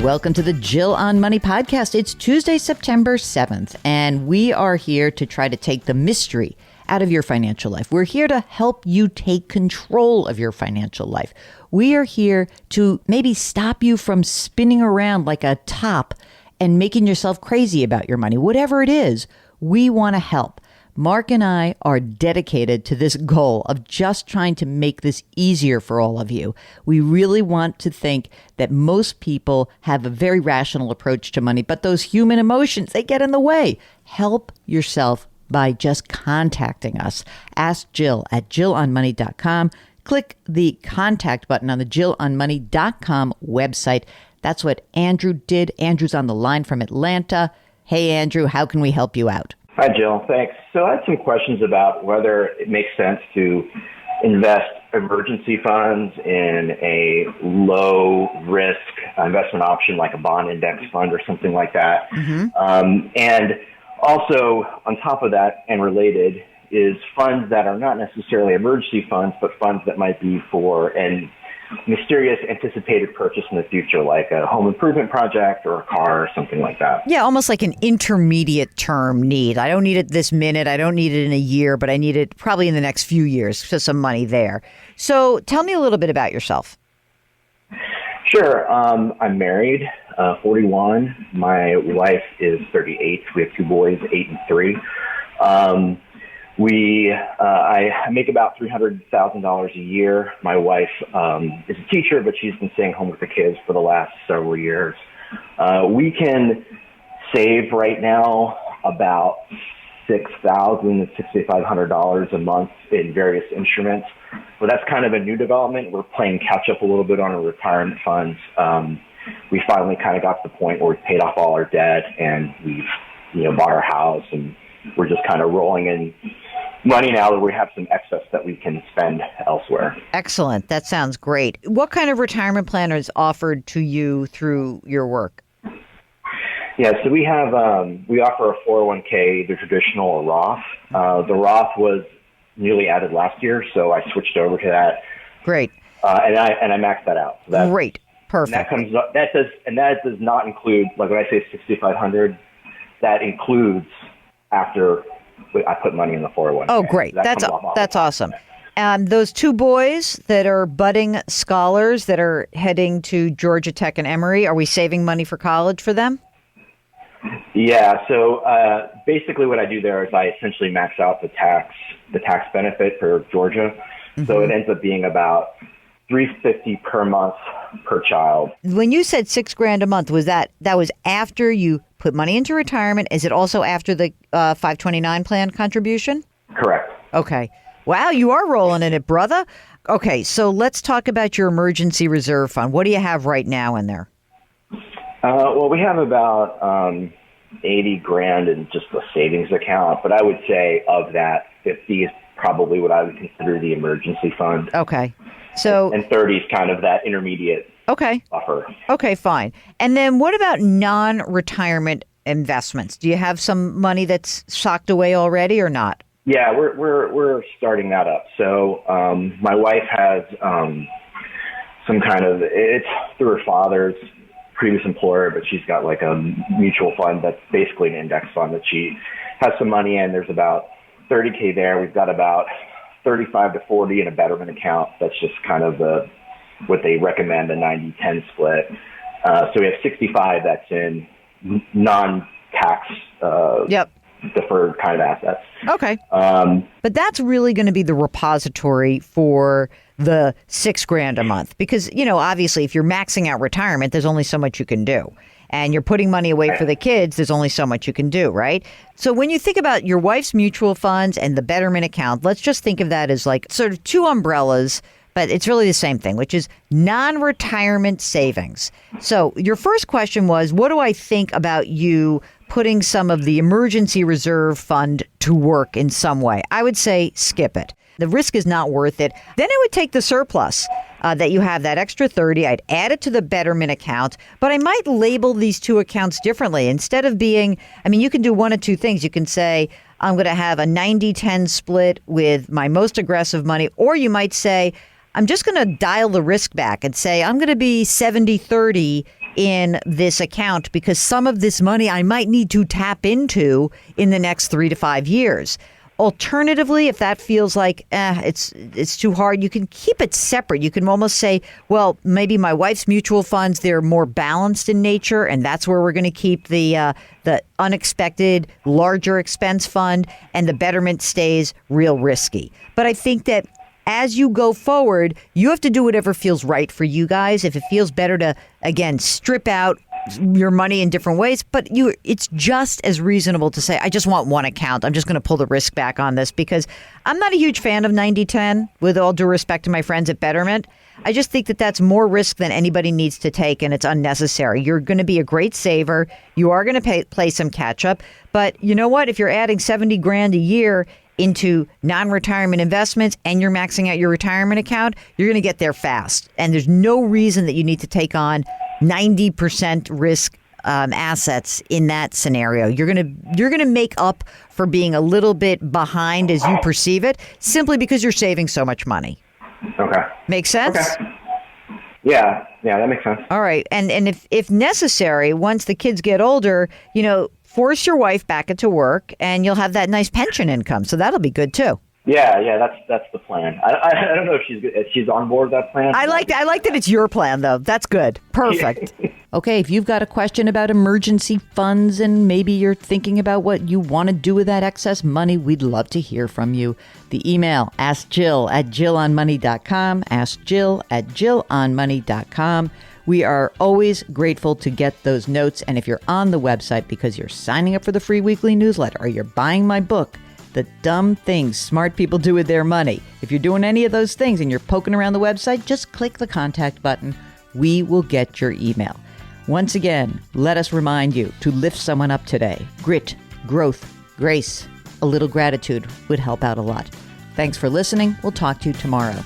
Welcome to the Jill on Money podcast. It's Tuesday, September 7th, and we are here to try to take the mystery out of your financial life. We're here to help you take control of your financial life. We are here to maybe stop you from spinning around like a top and making yourself crazy about your money. Whatever it is, we want to help. Mark and I are dedicated to this goal of just trying to make this easier for all of you. We really want to think that most people have a very rational approach to money, but those human emotions, they get in the way. Help yourself by just contacting us. Ask Jill at jillonmoney.com. Click the contact button on the jillonmoney.com website. That's what Andrew did. Andrew's on the line from Atlanta. Hey, Andrew, how can we help you out? Hi, Jill. Thanks. So I had some questions about whether it makes sense to invest emergency funds in a low-risk investment option like a bond index fund or something like that. And also, on top of that and related, is funds that are not necessarily emergency funds, but funds that might be for an mysterious anticipated purchase in the future, like a home improvement project or a car or something like that. Yeah, almost like an intermediate term need. I don't need it this minute. I don't need it in a year, but I need it probably in the next few years. So some money there. So tell me a little bit about yourself. Sure. I'm married, 41. My wife is 38. We have two boys, 8 and 3. I make about $300,000 a year. My wife is a teacher, but she's been staying home with the kids for the last several years. We can save right now about $6,000 to $6,500 a month in various instruments. Well, that's kind of a new development. We're playing catch up a little bit on our retirement funds. We finally kind of got to the point where we've paid off all our debt and we've bought our house, and we're just kind of rolling in money now that we have some excess that we can spend elsewhere. Excellent. That sounds great. What kind of retirement plan is offered to you through your work? Yeah, so we have we offer a 401k, the traditional Roth. The Roth was newly added last year, so I switched over to that. Great. And I maxed that out. So great. Perfect. That does not include, like when I say $6,500, that includes after I put money in the 401k. Oh, great. That's awesome. Those two boys that are budding scholars that are heading to Georgia Tech and Emory, are we saving money for college for them? Yeah. So basically what I do there is I essentially max out the tax benefit for Georgia. Mm-hmm. So it ends up being about $350 per month per child. When you said $6,000 a month, was that was after you put money into retirement? Is it also after the 529 plan contribution? Correct. Okay. Wow, you are rolling in it, brother. Okay, so let's talk about your emergency reserve fund. What do you have right now in there? Well, we have about $80,000 in just the savings account, but I would say of that, 50 is probably what I would consider the emergency fund. Okay. So and 30 is kind of that intermediate buffer. Okay, fine. And then what about non-retirement investments? Do you have some money that's socked away already or not? Yeah, we're starting that up. So my wife has some kind of, it's through her father's previous employer, but she's got like a mutual fund that's basically an index fund that she has some money in. There's about $30,000 there. We've got about 35 to 40 in a betterment account. That's just kind of what they recommend, a 90-10 split. So we have 65 that's in non-tax deferred kind of assets. Okay. But that's really going to be the repository for the $6,000 a month because, obviously if you're maxing out retirement, there's only so much you can do. And you're putting money away for the kids, there's only so much you can do, right? So when you think about your wife's mutual funds and the betterment account, let's just think of that as like sort of two umbrellas, but it's really the same thing, which is non-retirement savings. So your first question was, what do I think about you putting some of the emergency reserve fund to work in some way? I would say skip it. The risk is not worth it. Then I would take the surplus that you have, that extra 30. I'd add it to the betterment account, but I might label these two accounts differently. Instead of being, you can do one of two things. You can say, I'm going to have a 90-10 split with my most aggressive money, or you might say, I'm just going to dial the risk back and say, I'm going to be 70-30 in this account because some of this money I might need to tap into in the next 3 to 5 years. Alternatively, if that feels like it's too hard, you can keep it separate. You can almost say, well, maybe my wife's mutual funds, they're more balanced in nature, and that's where we're going to keep the unexpected larger expense fund, and the Betterment stays real risky. But I think that as you go forward, you have to do whatever feels right for you guys. If it feels better to, again, strip out your money in different ways, but it's just as reasonable to say, I just want one account. I'm just going to pull the risk back on this because I'm not a huge fan of 90-10, with all due respect to my friends at Betterment. I just think that that's more risk than anybody needs to take, and it's unnecessary. You're going to be a great saver. You are going to play some catch up. But you know what? If you're adding $70,000 a year into non-retirement investments and you're maxing out your retirement account, you're going to get there fast. And there's no reason that you need to take on 90% risk assets in that scenario. You're gonna make up for being a little bit behind as you perceive it, simply because you're saving so much money. Okay. Make sense? Okay. Yeah, that makes sense. All right. And if necessary, once the kids get older, force your wife back into work and you'll have that nice pension income. So that'll be good too. Yeah, that's the plan. I don't know if she's on board with that plan. I like that it's your plan, though. That's good. Perfect. Okay, if you've got a question about emergency funds and maybe you're thinking about what you want to do with that excess money, we'd love to hear from you. The email, askjill@jillonmoney.com, askjill@jillonmoney.com. We are always grateful to get those notes. And if you're on the website because you're signing up for the free weekly newsletter or you're buying my book, The Dumb Things Smart People Do With Their Money. If you're doing any of those things and you're poking around the website, just click the contact button. We will get your email. Once again, let us remind you to lift someone up today. Grit, growth, grace, a little gratitude would help out a lot. Thanks for listening. We'll talk to you tomorrow.